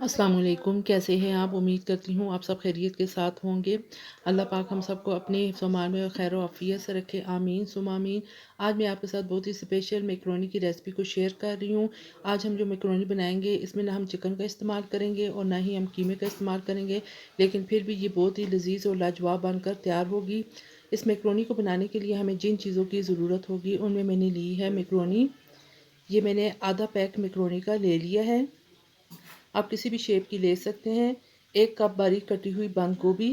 अस्सलाम वालेकुम, कैसे हैं आप? उम्मीद करती हूँ आप सब खैरियत के साथ होंगे। अल्लाह पाक हम सबको अपने हिफ्ज़-ओ-अमान में खैर व आफ़ियत से रखे, आमीन सुम्मा आमीन। आज मैं आपके साथ बहुत ही स्पेशल मैकरोनी की रेसिपी को शेयर कर रही हूँ। आज हम जो मैकरोनी बनाएंगे इसमें ना हम चिकन का इस्तेमाल करेंगे और ना ही हम कीमे का इस्तेमाल करेंगे, लेकिन फिर भी ये बहुत ही लज़ीज़ और लाजवाब बनकर तैयार होगी। इस मैकरोनी को बनाने के लिए हमें जिन चीज़ों की ज़रूरत होगी उनमें मैंने ली है मैकरोनी। ये मैंने आधा पैक मैकरोनी का ले लिया है। आप किसी भी शेप की ले सकते हैं। 1 कप बारीक कटी हुई बंद गोभी,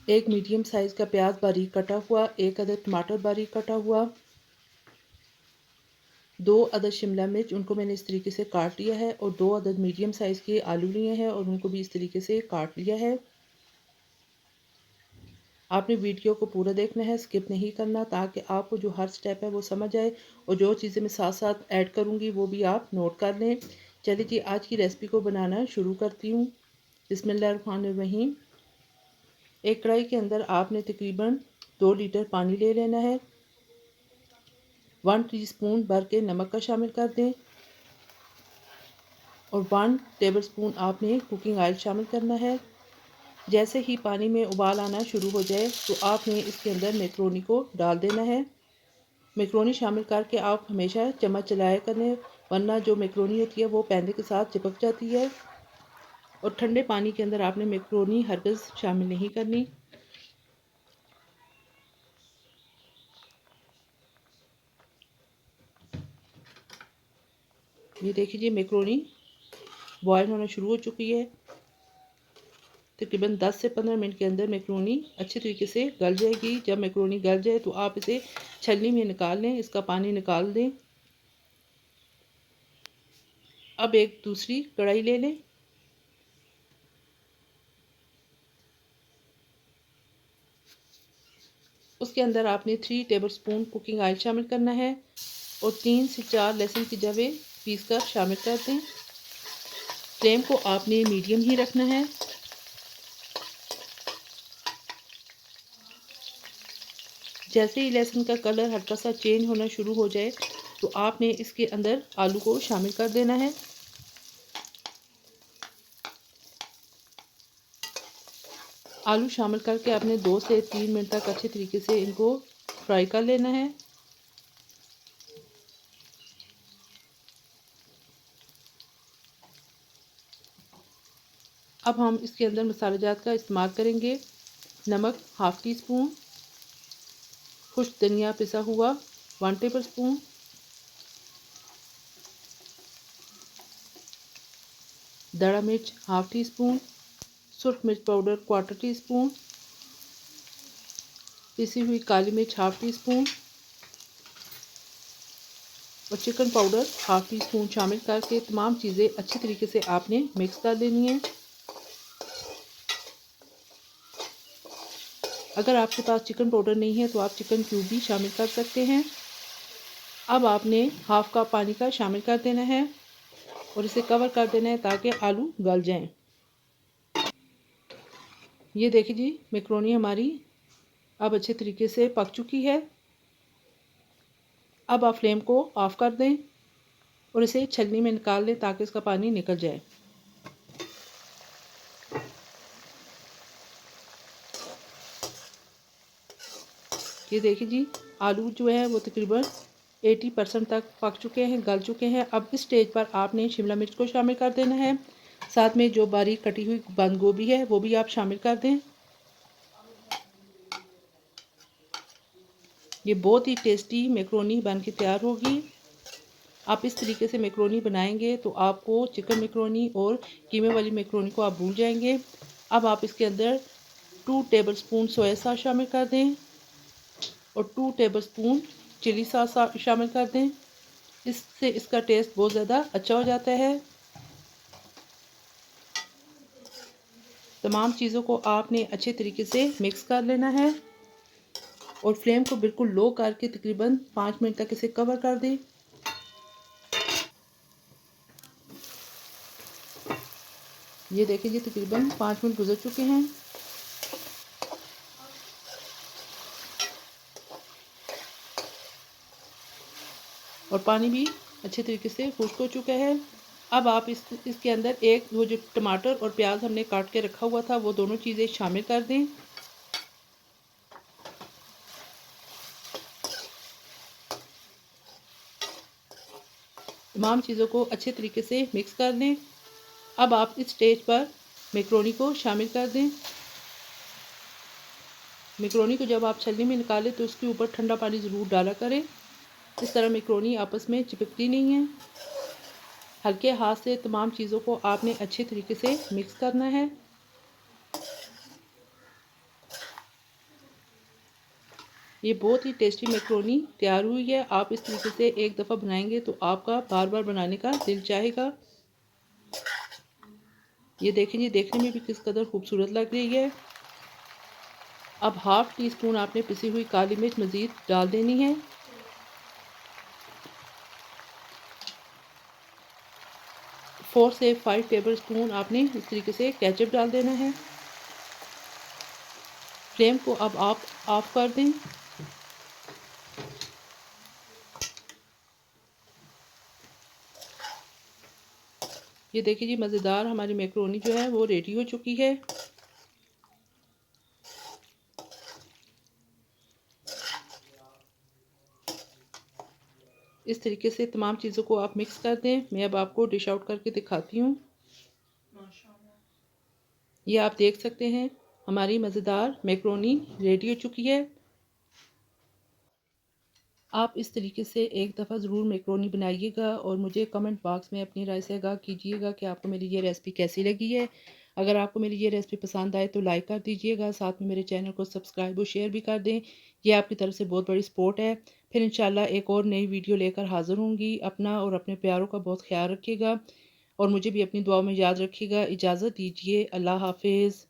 1 मीडियम साइज़ का प्याज बारीक कटा हुआ, 1 अदद टमाटर बारीक कटा हुआ, 2 अदद शिमला मिर्च उनको मैंने इस तरीके से काट लिया है और 2 अदद मीडियम साइज़ के आलू लिए हैं और उनको भी इस तरीके से काट लिया है। आपने वीडियो को पूरा देखना है, स्किप नहीं करना, ताकि आपको जो हर स्टेप है वो समझ आए और जो चीज़ें मैं साथ-साथ ऐड करूँगी वो भी आप नोट कर लें। चलिए जी, आज की रेसिपी को बनाना शुरू करती हूँ। बिस्मिल्लाहिर्रहमानिर्रहीम। एक कढ़ाई के अंदर आपने तकरीबन 2 लीटर पानी ले लेना है। 1 टीस्पून भर के नमक का शामिल कर दें और 1 टेबलस्पून आपने कुकिंग ऑयल शामिल करना है। जैसे ही पानी में उबाल आना शुरू हो जाए तो आपने इसके अंदर मैकरोनी को डाल देना है। मैकरोनी शामिल करके आप हमेशा चम्मच चलाया करें, वरना जो मैकरोनी होती है वो पैन के साथ चिपक जाती है। और ठंडे पानी के अंदर आपने मैकरोनी हरगिज़ शामिल नहीं करनी। ये देखिए मैकरोनी बॉयल होना शुरू हो चुकी है। तकरीबन 10 से 15 मिनट के अंदर मैकरोनी अच्छी तरीके से गल जाएगी। जब मैकरोनी गल जाए तो आप इसे छलनी में निकाल लें, इसका पानी निकाल दें। अब एक दूसरी कढ़ाई ले लें। उसके अंदर आपने 3 टेबलस्पून कुकिंग ऑयल शामिल करना है और 3 से 4 लहसुन की जवें पीस कर शामिल कर दें। फ्लेम को आपने मीडियम ही रखना है। जैसे ही लहसुन का कलर हल्का सा चेंज होना शुरू हो जाए तो आपने इसके अंदर आलू को शामिल कर देना है। आलू शामिल करके आपने 2 से 3 मिनट तक अच्छे तरीके से इनको फ्राई कर लेना है। अब हम इसके अंदर मसाले जात का इस्तेमाल करेंगे। नमक हाफ़ टी स्पून, खुश्क धनिया पिसा हुआ 1 टेबल स्पून, दड़ा मिर्च हाफ़ टी स्पून, सुरख मिर्च पाउडर 1/4 टी स्पून, पिसी हुई काली मिर्च हाफ़ टी स्पून और chicken powder half tea spoon शामिल करके तमाम चीज़ें अच्छी तरीके से आपने मिक्स कर लेनी है। अगर आपके पास चिकन पाउडर नहीं है तो आप चिकन क्यूब भी शामिल कर सकते हैं। अब आपने हाफ़ कप पानी का शामिल कर देना है और इसे कवर कर देना है ताकि आलू गल जाएं। ये देखिए जी, मैकरोनी हमारी अब अच्छे तरीके से पक चुकी है। अब आप फ्लेम को ऑफ़ कर दें और इसे छलनी में निकाल लें ताकि इसका पानी निकल जाए। ये देखिए जी, आलू जो है वो तकरीबन 80% तक पक चुके हैं, गल चुके हैं। अब इस स्टेज पर आपने शिमला मिर्च को शामिल कर देना है। साथ में जो बारीक कटी हुई बंद गोभी है वो भी आप शामिल कर दें। ये बहुत ही टेस्टी मैकरोनी बन के तैयार होगी। आप इस तरीके से मैकरोनी बनाएंगे तो आपको चिकन मैकरोनी और कीमे वाली मैकरोनी को आप भूल जाएंगे। अब आप इसके अंदर 2 टेबलस्पून सोया सॉस शामिल कर दें और 2 टेबलस्पून चिली सॉस शामिल कर दें। इससे इसका टेस्ट बहुत ज़्यादा अच्छा हो जाता है। तमाम चीज़ों को आपने अच्छे तरीके से मिक्स कर लेना है और फ्लेम को बिल्कुल लो करके तकरीबन 5 मिनट तक इसे कवर कर दें। ये देखिए जी, तकरीबन 5 मिनट गुजर चुके हैं और पानी भी अच्छे तरीके से खुश्क हो चुका है। अब आप इसके अंदर वो जो टमाटर और प्याज हमने काट के रखा हुआ था वो दोनों चीज़ें शामिल कर दें। तमाम चीज़ों को अच्छे तरीके से मिक्स कर दें। अब आप इस स्टेज पर मैक्रोनी को शामिल कर दें। मैक्रोनी को जब आप छलनी में निकालें तो उसके ऊपर ठंडा पानी ज़रूर डाला करें। इस तरह मैक्रोनी आपस में चिपकती नहीं है। हल्के हाथ से तमाम चीज़ों को आपने अच्छे तरीके से मिक्स करना है। ये बहुत ही टेस्टी मैक्रोनी तैयार हुई है। आप इस तरीके से एक दफ़ा बनाएंगे तो आपका बार बार बनाने का दिल चाहेगा। ये देखें जी, देखने में भी किस कदर खूबसूरत लग रही है। अब हाफ़ टी स्पून आपने पिसी हुई काली मिर्च मज़ीद डाल देनी है। फोर से 5 टेबल स्पून आपने इस तरीके से केचप डाल देना है। फ्लेम को अब आप ऑफ कर दें। ये देखिए जी, मज़ेदार हमारी मैक्रोनी जो है वो रेडी हो चुकी है। इस तरीके से तमाम चीज़ों को आप मिक्स कर दें। मैं अब आपको डिश आउट करके दिखाती हूँ। ये आप देख सकते हैं हमारी मज़ेदार मैक्रोनी रेडी हो चुकी है। आप इस तरीके से एक दफ़ा ज़रूर मैक्रोनी बनाइएगा और मुझे कमेंट बॉक्स में अपनी राय से आगाह कीजिएगा कि आपको मेरी ये रेसिपी कैसी लगी है। अगर आपको मेरी ये रेसिपी पसंद आए तो लाइक कर दीजिएगा, साथ में मेरे चैनल को सब्सक्राइब और शेयर भी कर दें। ये आपकी तरफ से बहुत बड़ी सपोर्ट है। फिर इंशाल्लाह एक और नई वीडियो लेकर हाज़िर होंगी। अपना और अपने प्यारों का बहुत ख्याल रखिएगा और मुझे भी अपनी दुआओं में याद रखिएगा। इजाज़त दीजिए। अल्लाह हाफिज़।